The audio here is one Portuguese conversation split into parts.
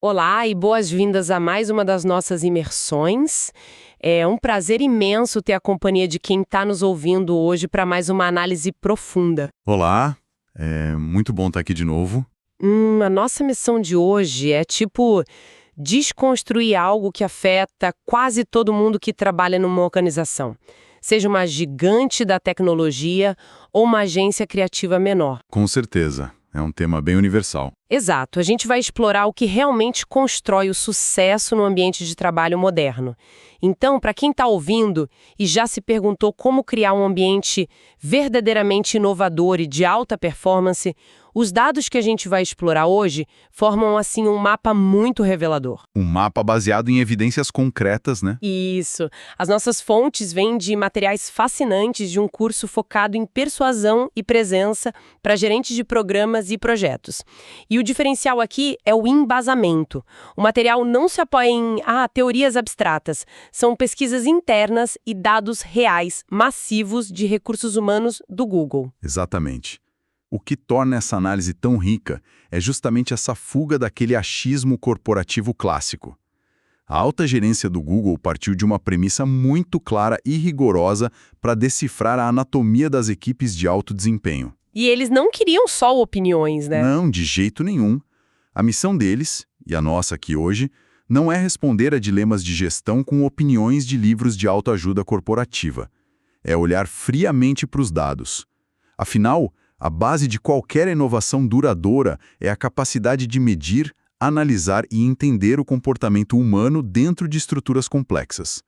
Olá e boas-vindas a mais uma das nossas imersões. É um prazer imenso ter a companhia de quem está nos ouvindo hoje para mais uma análise profunda. Olá, é muito bom estar aqui de novo. A nossa missão de hoje é desconstruir algo que afeta quase todo mundo que trabalha numa organização. Seja uma gigante da tecnologia ou uma agência criativa menor. Com certeza, é um tema bem universal. Exato, a gente vai explorar o que realmente constrói o sucesso no ambiente de trabalho moderno. Então, para quem está ouvindo e já se perguntou como criar um ambiente verdadeiramente inovador e de alta performance, os dados que a gente vai explorar hoje formam, assim, um mapa muito revelador. Um mapa baseado em evidências concretas, né? Isso. As nossas fontes vêm de materiais fascinantes de um curso focado em persuasão e presença para gerentes de programas e projetos. E o diferencial aqui é o embasamento. O material não se apoia em teorias abstratas. São pesquisas internas e dados reais, massivos de recursos humanos do Google. Exatamente. O que torna essa análise tão rica é justamente essa fuga daquele achismo corporativo clássico. A alta gerência do Google partiu de uma premissa muito clara e rigorosa para decifrar a anatomia das equipes de alto desempenho. E eles não queriam só opiniões, né? Não, de jeito nenhum. A missão deles, e a nossa aqui hoje, não é responder a dilemas de gestão com opiniões de livros de autoajuda corporativa. É olhar friamente para os dados. Afinal, a base de qualquer inovação duradoura é a capacidade de medir, analisar e entender o comportamento humano dentro de estruturas complexas.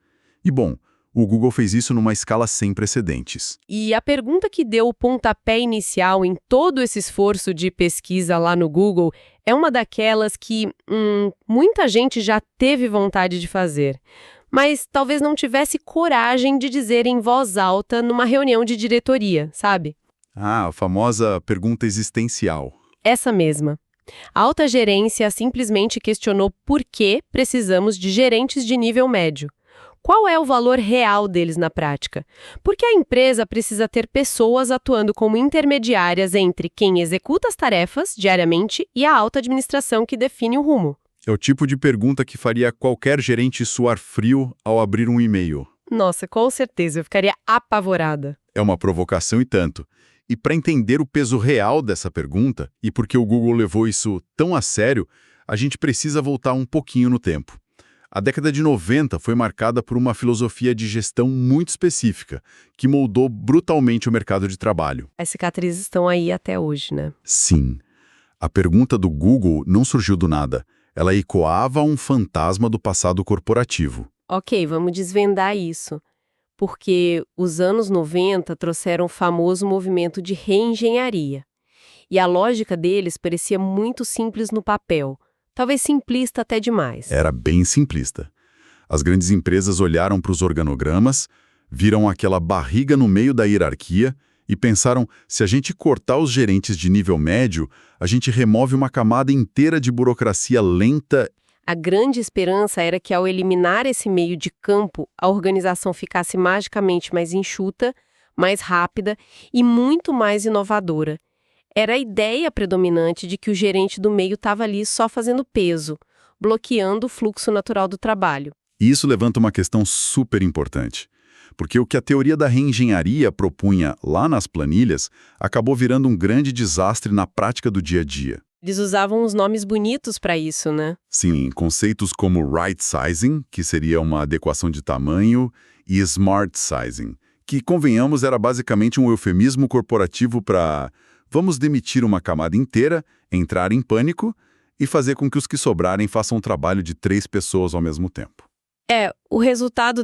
E bom, o Google fez isso numa escala sem precedentes. E a pergunta que deu o pontapé inicial em todo esse esforço de pesquisa lá no Google é uma daquelas que muita gente já teve vontade de fazer, mas talvez não tivesse coragem de dizer em voz alta numa reunião de diretoria, sabe? A famosa pergunta existencial. Essa mesma. A alta gerência simplesmente questionou por que precisamos de gerentes de nível médio. Qual é o valor real deles na prática? Porque a empresa precisa ter pessoas atuando como intermediárias entre quem executa as tarefas diariamente e a alta administração que define o rumo. É o tipo de pergunta que faria qualquer gerente suar frio ao abrir um e-mail. Nossa, com certeza, eu ficaria apavorada. É uma provocação e tanto. E para entender o peso real dessa pergunta, e por que o Google levou isso tão a sério, a gente precisa voltar um pouquinho no tempo. A década de 90 foi marcada por uma filosofia de gestão muito específica, que moldou brutalmente o mercado de trabalho. As cicatrizes estão aí até hoje, né? Sim. A pergunta do Google não surgiu do nada. Ela ecoava um fantasma do passado corporativo. Ok, vamos desvendar isso. Porque os anos 90 trouxeram o famoso movimento de reengenharia. E a lógica deles parecia muito simples no papel, talvez simplista até demais. Era bem simplista. As grandes empresas olharam para os organogramas, viram aquela barriga no meio da hierarquia e pensaram, se a gente cortar os gerentes de nível médio, a gente remove uma camada inteira de burocracia lenta. A grande esperança era que, ao eliminar esse meio de campo, a organização ficasse magicamente mais enxuta, mais rápida e muito mais inovadora. Era a ideia predominante de que o gerente do meio estava ali só fazendo peso, bloqueando o fluxo natural do trabalho. E isso levanta uma questão super importante, porque o que a teoria da reengenharia propunha lá nas planilhas acabou virando um grande desastre na prática do dia a dia. Eles usavam uns nomes bonitos para isso, né? Sim, conceitos como right sizing, que seria uma adequação de tamanho, e smart sizing, que, convenhamos, era basicamente um eufemismo corporativo para vamos demitir uma camada inteira, entrar em pânico e fazer com que os que sobrarem façam um trabalho de 3 pessoas ao mesmo tempo. O resultado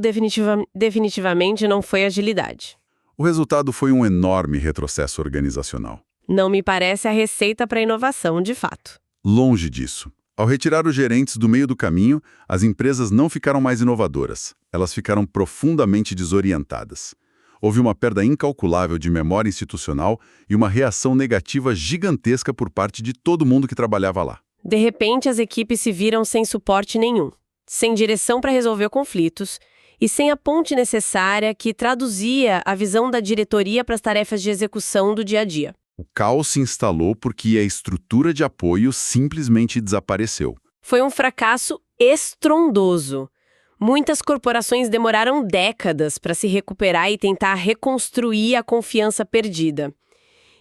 definitivamente não foi agilidade. O resultado foi um enorme retrocesso organizacional. Não me parece a receita para a inovação, de fato. Longe disso. Ao retirar os gerentes do meio do caminho, as empresas não ficaram mais inovadoras. Elas ficaram profundamente desorientadas. Houve uma perda incalculável de memória institucional e uma reação negativa gigantesca por parte de todo mundo que trabalhava lá. De repente, as equipes se viram sem suporte nenhum, sem direção para resolver conflitos e sem a ponte necessária que traduzia a visão da diretoria para as tarefas de execução do dia a dia. O caos se instalou porque a estrutura de apoio simplesmente desapareceu. Foi um fracasso estrondoso. Muitas corporações demoraram décadas para se recuperar e tentar reconstruir a confiança perdida.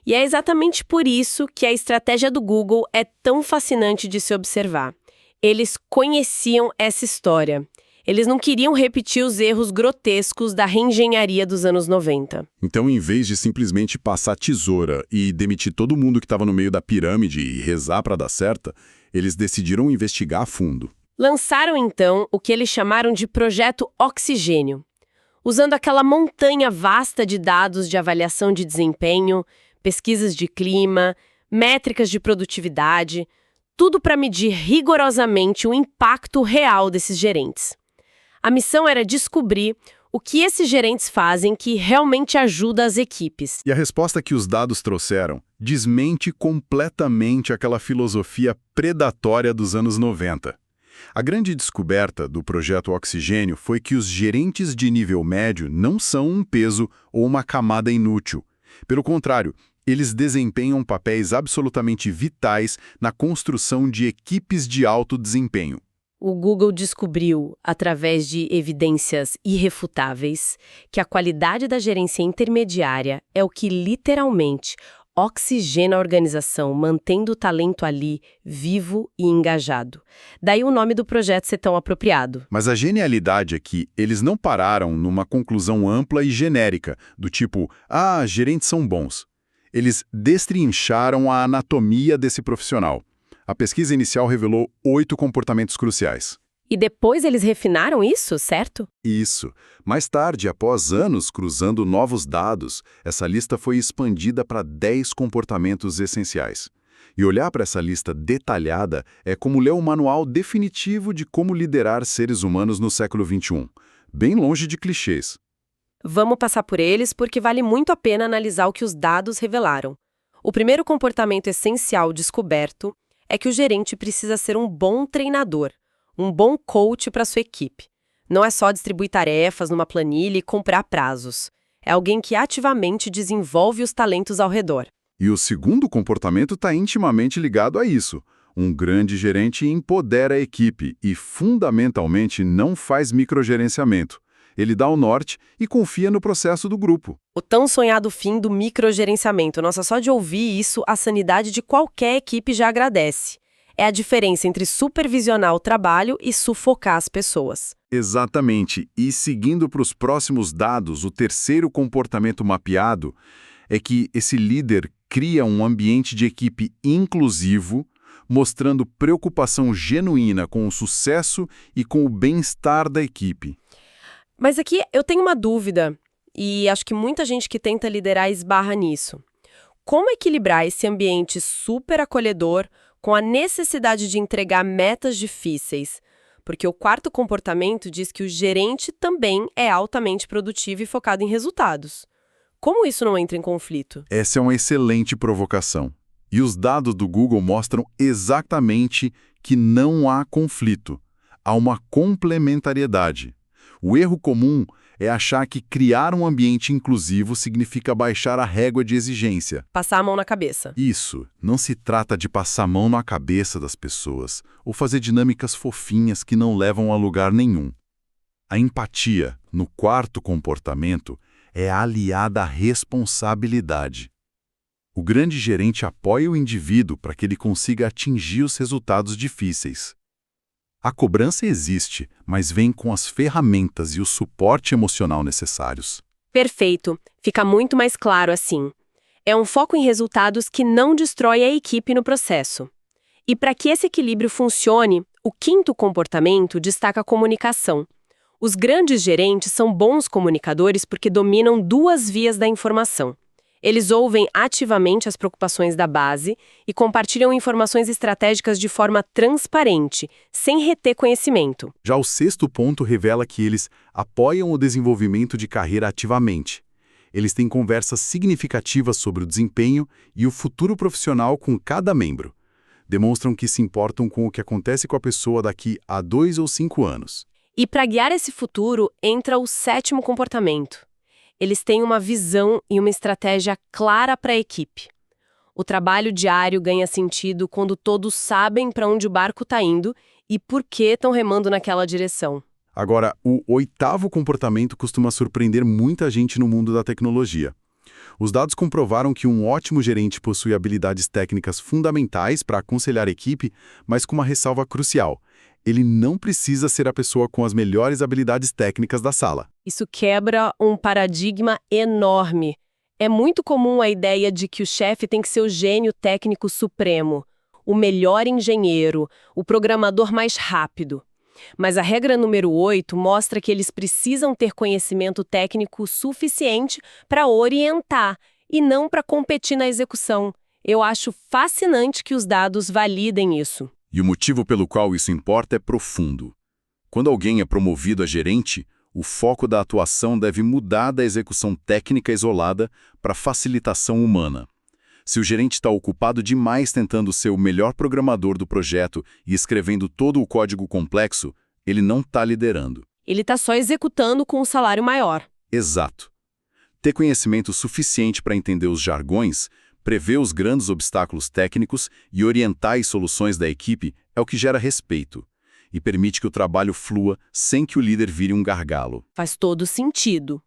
E é exatamente por isso que a estratégia do Google é tão fascinante de se observar. Eles conheciam essa história. Eles não queriam repetir os erros grotescos da reengenharia dos anos 90. Então, em vez de simplesmente passar tesoura e demitir todo mundo que estava no meio da pirâmide e rezar para dar certo, eles decidiram investigar a fundo. Lançaram, então, o que eles chamaram de Projeto Oxigênio. Usando aquela montanha vasta de dados de avaliação de desempenho, pesquisas de clima, métricas de produtividade, tudo para medir rigorosamente o impacto real desses gerentes. A missão era descobrir o que esses gerentes fazem que realmente ajuda as equipes. E a resposta que os dados trouxeram desmente completamente aquela filosofia predatória dos anos 90. A grande descoberta do projeto Oxigênio foi que os gerentes de nível médio não são um peso ou uma camada inútil. Pelo contrário, eles desempenham papéis absolutamente vitais na construção de equipes de alto desempenho. O Google descobriu, através de evidências irrefutáveis, que a qualidade da gerência intermediária é o que literalmente oxigena a organização, mantendo o talento ali, vivo e engajado. Daí o nome do projeto ser tão apropriado. Mas a genialidade é que eles não pararam numa conclusão ampla e genérica, do tipo, gerentes são bons. Eles destrincharam a anatomia desse profissional. A pesquisa inicial revelou 8 comportamentos cruciais. E depois eles refinaram isso, certo? Isso. Mais tarde, após anos cruzando novos dados, essa lista foi expandida para 10 comportamentos essenciais. E olhar para essa lista detalhada é como ler um manual definitivo de como liderar seres humanos no século XXI. Bem longe de clichês. Vamos passar por eles porque vale muito a pena analisar o que os dados revelaram. O primeiro comportamento essencial descoberto é que o gerente precisa ser um bom treinador, um bom coach para sua equipe. Não é só distribuir tarefas numa planilha e comprar prazos. É alguém que ativamente desenvolve os talentos ao redor. E o segundo comportamento está intimamente ligado a isso. Um grande gerente empodera a equipe e, fundamentalmente, não faz microgerenciamento. Ele dá o norte e confia no processo do grupo. O tão sonhado fim do microgerenciamento. Nossa, só de ouvir isso, a sanidade de qualquer equipe já agradece. É a diferença entre supervisionar o trabalho e sufocar as pessoas. Exatamente. E seguindo para os próximos dados, o terceiro comportamento mapeado é que esse líder cria um ambiente de equipe inclusivo, mostrando preocupação genuína com o sucesso e com o bem-estar da equipe. Mas aqui eu tenho uma dúvida, e acho que muita gente que tenta liderar esbarra nisso. Como equilibrar esse ambiente super acolhedor com a necessidade de entregar metas difíceis? Porque o quarto comportamento diz que o gerente também é altamente produtivo e focado em resultados. Como isso não entra em conflito? Essa é uma excelente provocação. E os dados do Google mostram exatamente que não há conflito. Há uma complementariedade. O erro comum é achar que criar um ambiente inclusivo significa baixar a régua de exigência. Passar a mão na cabeça. Isso. Não se trata de passar a mão na cabeça das pessoas ou fazer dinâmicas fofinhas que não levam a lugar nenhum. A empatia, no quarto comportamento, é aliada à responsabilidade. O grande gerente apoia o indivíduo para que ele consiga atingir os resultados difíceis. A cobrança existe, mas vem com as ferramentas e o suporte emocional necessários. Perfeito. Fica muito mais claro assim. É um foco em resultados que não destrói a equipe no processo. E para que esse equilíbrio funcione, o quinto comportamento destaca a comunicação. Os grandes gerentes são bons comunicadores porque dominam 2 vias da informação. Eles ouvem ativamente as preocupações da base e compartilham informações estratégicas de forma transparente, sem reter conhecimento. Já o sexto ponto revela que eles apoiam o desenvolvimento de carreira ativamente. Eles têm conversas significativas sobre o desempenho e o futuro profissional com cada membro. Demonstram que se importam com o que acontece com a pessoa daqui a 2 ou 5 anos. E para guiar esse futuro, entra o 7º comportamento. Eles têm uma visão e uma estratégia clara para a equipe. O trabalho diário ganha sentido quando todos sabem para onde o barco está indo e por que estão remando naquela direção. Agora, o oitavo comportamento costuma surpreender muita gente no mundo da tecnologia. Os dados comprovaram que um ótimo gerente possui habilidades técnicas fundamentais para aconselhar a equipe, mas com uma ressalva crucial. Ele não precisa ser a pessoa com as melhores habilidades técnicas da sala. Isso quebra um paradigma enorme. É muito comum a ideia de que o chefe tem que ser o gênio técnico supremo, o melhor engenheiro, o programador mais rápido. Mas a regra número 8 mostra que eles precisam ter conhecimento técnico suficiente para orientar e não para competir na execução. Eu acho fascinante que os dados validem isso. E o motivo pelo qual isso importa é profundo. Quando alguém é promovido a gerente, o foco da atuação deve mudar da execução técnica isolada para facilitação humana. Se o gerente está ocupado demais tentando ser o melhor programador do projeto e escrevendo todo o código complexo, ele não está liderando. Ele está só executando com um salário maior. Exato. Ter conhecimento suficiente para entender os jargões, prever os grandes obstáculos técnicos e orientar as soluções da equipe é o que gera respeito e permite que o trabalho flua sem que o líder vire um gargalo. Faz todo sentido.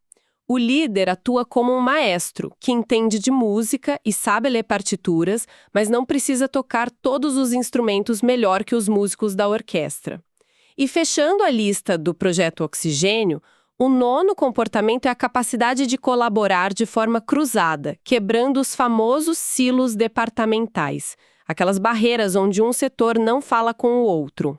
O líder atua como um maestro, que entende de música e sabe ler partituras, mas não precisa tocar todos os instrumentos melhor que os músicos da orquestra. E fechando a lista do Projeto Oxigênio, o 9º comportamento é a capacidade de colaborar de forma cruzada, quebrando os famosos silos departamentais, aquelas barreiras onde um setor não fala com o outro.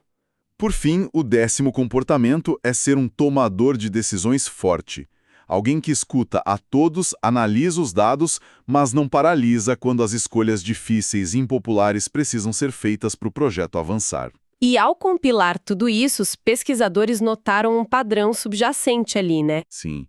Por fim, o 10º comportamento é ser um tomador de decisões forte. Alguém que escuta a todos, analisa os dados, mas não paralisa quando as escolhas difíceis e impopulares precisam ser feitas para o projeto avançar. E ao compilar tudo isso, os pesquisadores notaram um padrão subjacente ali, né? Sim,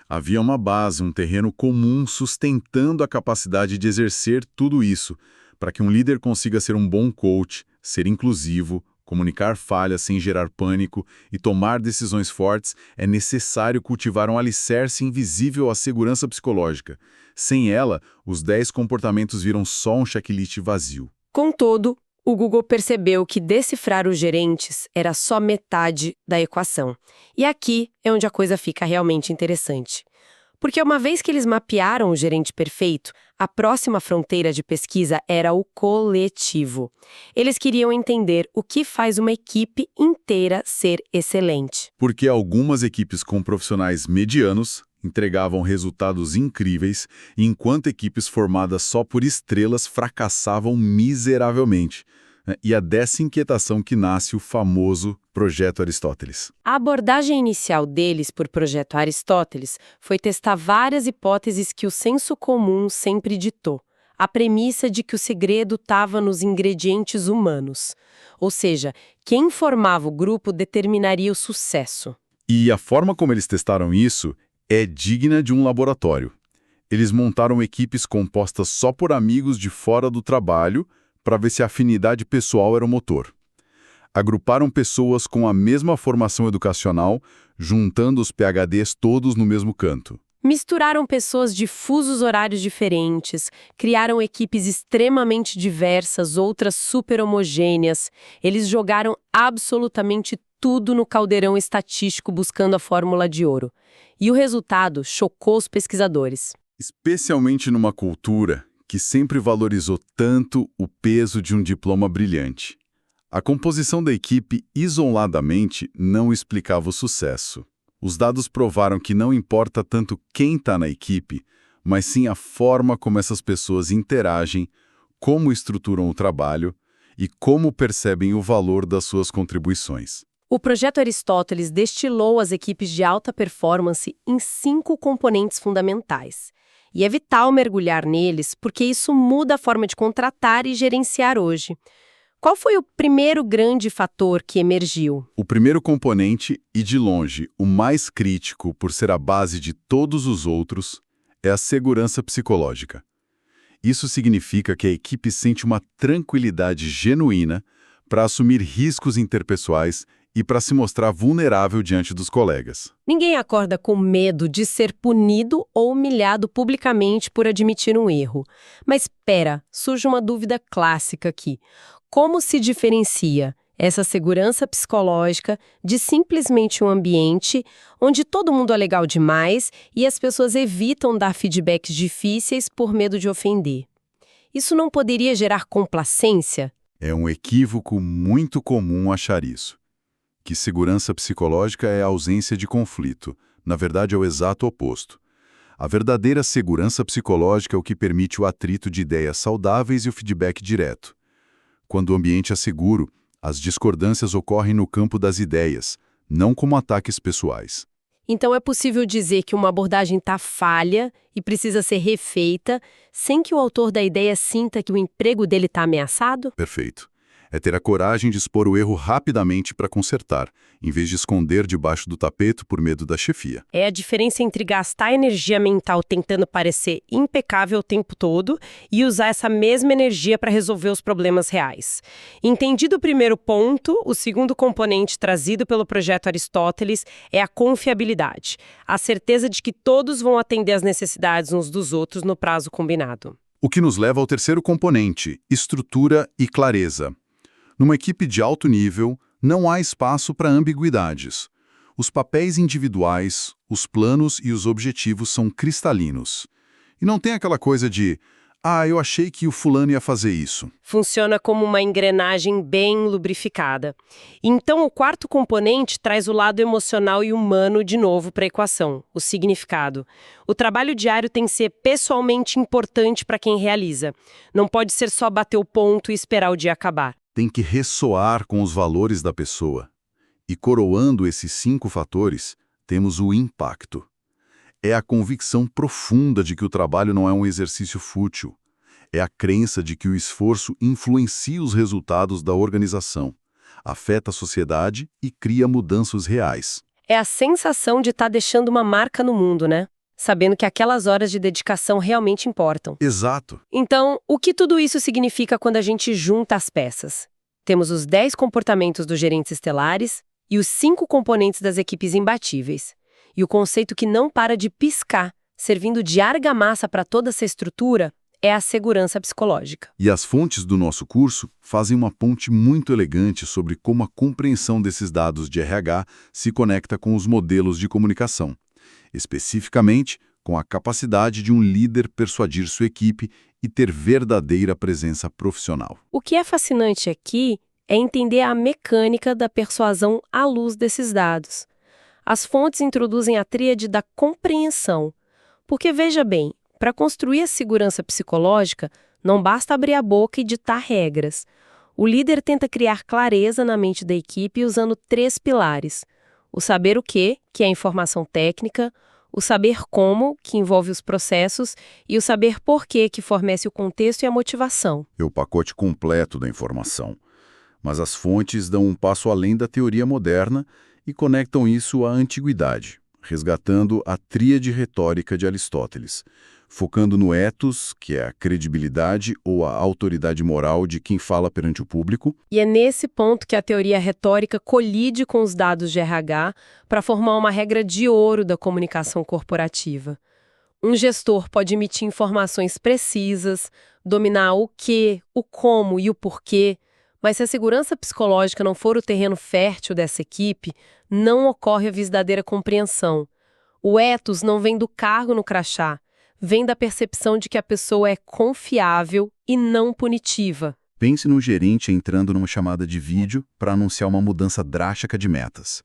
havia uma base, um terreno comum sustentando a capacidade de exercer tudo isso, para que um líder consiga ser um bom coach, ser inclusivo, comunicar falhas sem gerar pânico e tomar decisões fortes, é necessário cultivar um alicerce invisível à segurança psicológica. Sem ela, os 10 comportamentos viram só um checklist vazio. Contudo, o Google percebeu que decifrar os gerentes era só metade da equação. E aqui é onde a coisa fica realmente interessante. Porque uma vez que eles mapearam o gerente perfeito, a próxima fronteira de pesquisa era o coletivo. Eles queriam entender o que faz uma equipe inteira ser excelente. Porque algumas equipes com profissionais medianos entregavam resultados incríveis, enquanto equipes formadas só por estrelas fracassavam miseravelmente. E é dessa inquietação que nasce o famoso Projeto Aristóteles. A abordagem inicial deles por Projeto Aristóteles foi testar várias hipóteses que o senso comum sempre ditou. A premissa de que o segredo estava nos ingredientes humanos. Ou seja, quem formava o grupo determinaria o sucesso. E a forma como eles testaram isso é digna de um laboratório. Eles montaram equipes compostas só por amigos de fora do trabalho para ver se a afinidade pessoal era o motor. Agruparam pessoas com a mesma formação educacional, juntando os PhDs todos no mesmo canto. Misturaram pessoas de fusos horários diferentes, criaram equipes extremamente diversas, outras super homogêneas. Eles jogaram absolutamente tudo no caldeirão estatístico buscando a fórmula de ouro. E o resultado chocou os pesquisadores. Especialmente numa cultura que sempre valorizou tanto o peso de um diploma brilhante. A composição da equipe isoladamente não explicava o sucesso. Os dados provaram que não importa tanto quem está na equipe, mas sim a forma como essas pessoas interagem, como estruturam o trabalho e como percebem o valor das suas contribuições. O Projeto Aristóteles destilou as equipes de alta performance em 5 componentes fundamentais. E é vital mergulhar neles, porque isso muda a forma de contratar e gerenciar hoje. Qual foi o primeiro grande fator que emergiu? O primeiro componente, e de longe o mais crítico por ser a base de todos os outros, é a segurança psicológica. Isso significa que a equipe sente uma tranquilidade genuína para assumir riscos interpessoais e para se mostrar vulnerável diante dos colegas. Ninguém acorda com medo de ser punido ou humilhado publicamente por admitir um erro. Mas espera, surge uma dúvida clássica aqui. Como se diferencia Essa segurança psicológica de simplesmente um ambiente onde todo mundo é legal demais e as pessoas evitam dar feedbacks difíceis por medo de ofender. Isso não poderia gerar complacência? É um equívoco muito comum achar isso. Que segurança psicológica é a ausência de conflito. Na verdade, é o exato oposto. A verdadeira segurança psicológica é o que permite o atrito de ideias saudáveis e o feedback direto. Quando o ambiente é seguro, as discordâncias ocorrem no campo das ideias, não como ataques pessoais. Então é possível dizer que uma abordagem está falha e precisa ser refeita sem que o autor da ideia sinta que o emprego dele está ameaçado? Perfeito. É ter a coragem de expor o erro rapidamente para consertar, em vez de esconder debaixo do tapete por medo da chefia. É a diferença entre gastar energia mental tentando parecer impecável o tempo todo e usar essa mesma energia para resolver os problemas reais. Entendido o primeiro ponto, o segundo componente trazido pelo projeto Aristóteles é a confiabilidade, a certeza de que todos vão atender às necessidades uns dos outros no prazo combinado. O que nos leva ao terceiro componente, estrutura e clareza. Numa equipe de alto nível, não há espaço para ambiguidades. Os papéis individuais, os planos e os objetivos são cristalinos. E não tem aquela coisa de, eu achei que o fulano ia fazer isso. Funciona como uma engrenagem bem lubrificada. Então, o quarto componente traz o lado emocional e humano de novo para a equação, o significado. O trabalho diário tem que ser pessoalmente importante para quem realiza. Não pode ser só bater o ponto e esperar o dia acabar. Tem que ressoar com os valores da pessoa. E coroando esses 5 fatores, temos o impacto. É a convicção profunda de que o trabalho não é um exercício fútil. É a crença de que o esforço influencia os resultados da organização, afeta a sociedade e cria mudanças reais. É a sensação de estar deixando uma marca no mundo, né? Sabendo que aquelas horas de dedicação realmente importam. Exato. Então, o que tudo isso significa quando a gente junta as peças? Temos os 10 comportamentos dos gerentes estelares e os 5 componentes das equipes imbatíveis. E o conceito que não para de piscar, servindo de argamassa para toda essa estrutura, é a segurança psicológica. E as fontes do nosso curso fazem uma ponte muito elegante sobre como a compreensão desses dados de RH se conecta com os modelos de comunicação. Especificamente, com a capacidade de um líder persuadir sua equipe e ter verdadeira presença profissional. O que é fascinante aqui é entender a mecânica da persuasão à luz desses dados. As fontes introduzem a tríade da compreensão, porque, veja bem, para construir a segurança psicológica, não basta abrir a boca e ditar regras. O líder tenta criar clareza na mente da equipe usando 3 pilares. O saber o quê, que é a informação técnica, o saber como, que envolve os processos, e o saber por quê, que fornece o contexto e a motivação. É o pacote completo da informação. Mas as fontes dão um passo além da teoria moderna e conectam isso à antiguidade, resgatando a tríade retórica de Aristóteles, focando no ethos, que é a credibilidade ou a autoridade moral de quem fala perante o público. E é nesse ponto que a teoria retórica colide com os dados de RH para formar uma regra de ouro da comunicação corporativa. Um gestor pode emitir informações precisas, dominar o que, o como e o porquê, mas se a segurança psicológica não for o terreno fértil dessa equipe, não ocorre a verdadeira compreensão. O ethos não vem do cargo no crachá, vem da percepção de que a pessoa é confiável e não punitiva. Pense num gerente entrando numa chamada de vídeo para anunciar uma mudança drástica de metas.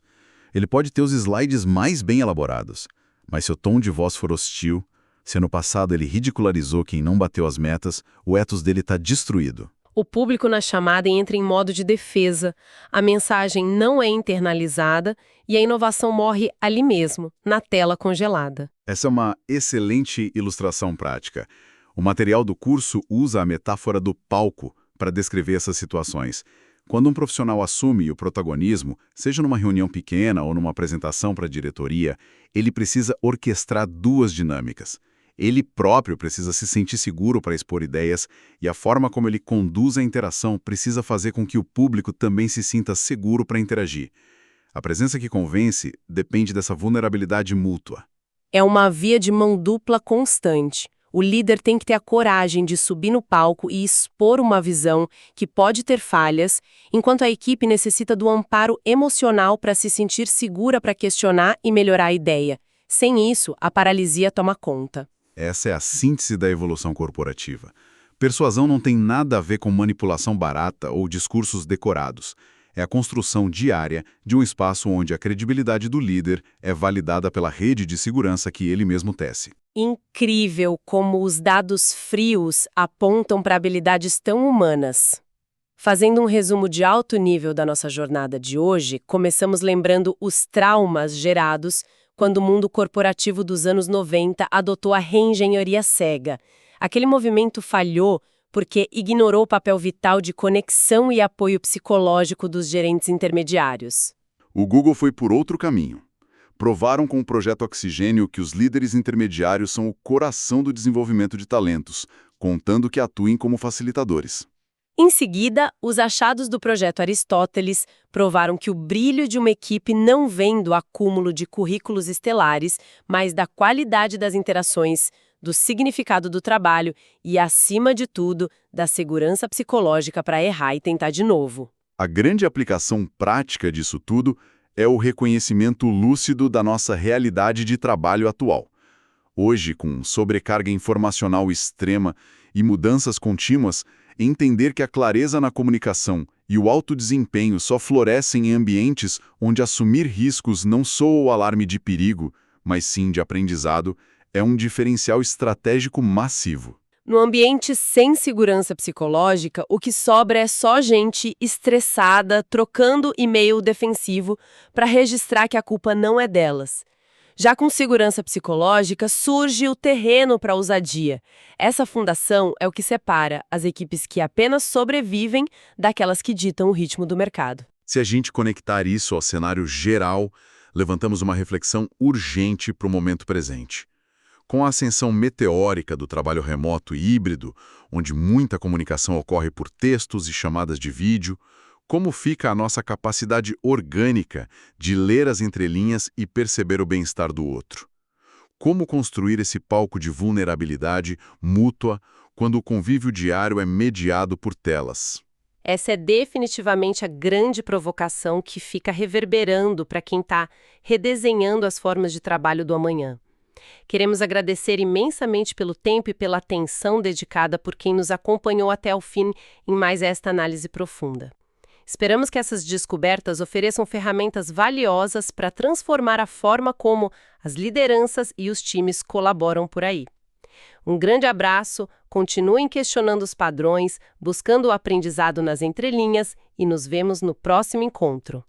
Ele pode ter os slides mais bem elaborados, mas se o tom de voz for hostil, se no passado ele ridicularizou quem não bateu as metas, o ethos dele está destruído. O público na chamada entra em modo de defesa, a mensagem não é internalizada e a inovação morre ali mesmo, na tela congelada. Essa é uma excelente ilustração prática. O material do curso usa a metáfora do palco para descrever essas situações. Quando um profissional assume o protagonismo, seja numa reunião pequena ou numa apresentação para a diretoria, ele precisa orquestrar 2 dinâmicas. Ele próprio precisa se sentir seguro para expor ideias e a forma como ele conduz a interação precisa fazer com que o público também se sinta seguro para interagir. A presença que convence depende dessa vulnerabilidade mútua. É uma via de mão dupla constante. O líder tem que ter a coragem de subir no palco e expor uma visão que pode ter falhas, enquanto a equipe necessita do amparo emocional para se sentir segura para questionar e melhorar a ideia. Sem isso, a paralisia toma conta. Essa é a síntese da evolução corporativa. Persuasão não tem nada a ver com manipulação barata ou discursos decorados. É a construção diária de um espaço onde a credibilidade do líder é validada pela rede de segurança que ele mesmo tece. Incrível como os dados frios apontam para habilidades tão humanas. Fazendo um resumo de alto nível da nossa jornada de hoje, começamos lembrando os traumas gerados quando o mundo corporativo dos anos 90 adotou a reengenharia cega. Aquele movimento falhou porque ignorou o papel vital de conexão e apoio psicológico dos gerentes intermediários. O Google foi por outro caminho. Provaram com o projeto Oxigênio que os líderes intermediários são o coração do desenvolvimento de talentos, contando que atuem como facilitadores. Em seguida, os achados do projeto Aristóteles provaram que o brilho de uma equipe não vem do acúmulo de currículos estelares, mas da qualidade das interações, do significado do trabalho e, acima de tudo, da segurança psicológica para errar e tentar de novo. A grande aplicação prática disso tudo é o reconhecimento lúcido da nossa realidade de trabalho atual. Hoje, com sobrecarga informacional extrema e mudanças contínuas, entender que a clareza na comunicação e o alto desempenho só florescem em ambientes onde assumir riscos não soa o alarme de perigo, mas sim de aprendizado, é um diferencial estratégico massivo. No ambiente sem segurança psicológica, o que sobra é só gente estressada, trocando e-mail defensivo para registrar que a culpa não é delas. Já com segurança psicológica, surge o terreno para a ousadia. Essa fundação é o que separa as equipes que apenas sobrevivem daquelas que ditam o ritmo do mercado. Se a gente conectar isso ao cenário geral, levantamos uma reflexão urgente para o momento presente. Com a ascensão meteórica do trabalho remoto e híbrido, onde muita comunicação ocorre por textos e chamadas de vídeo, como fica a nossa capacidade orgânica de ler as entrelinhas e perceber o bem-estar do outro? Como construir esse palco de vulnerabilidade mútua quando o convívio diário é mediado por telas? Essa é definitivamente a grande provocação que fica reverberando para quem está redesenhando as formas de trabalho do amanhã. Queremos agradecer imensamente pelo tempo e pela atenção dedicada por quem nos acompanhou até o fim em mais esta análise profunda. Esperamos que essas descobertas ofereçam ferramentas valiosas para transformar a forma como as lideranças e os times colaboram por aí. Um grande abraço, continuem questionando os padrões, buscando o aprendizado nas entrelinhas e nos vemos no próximo encontro.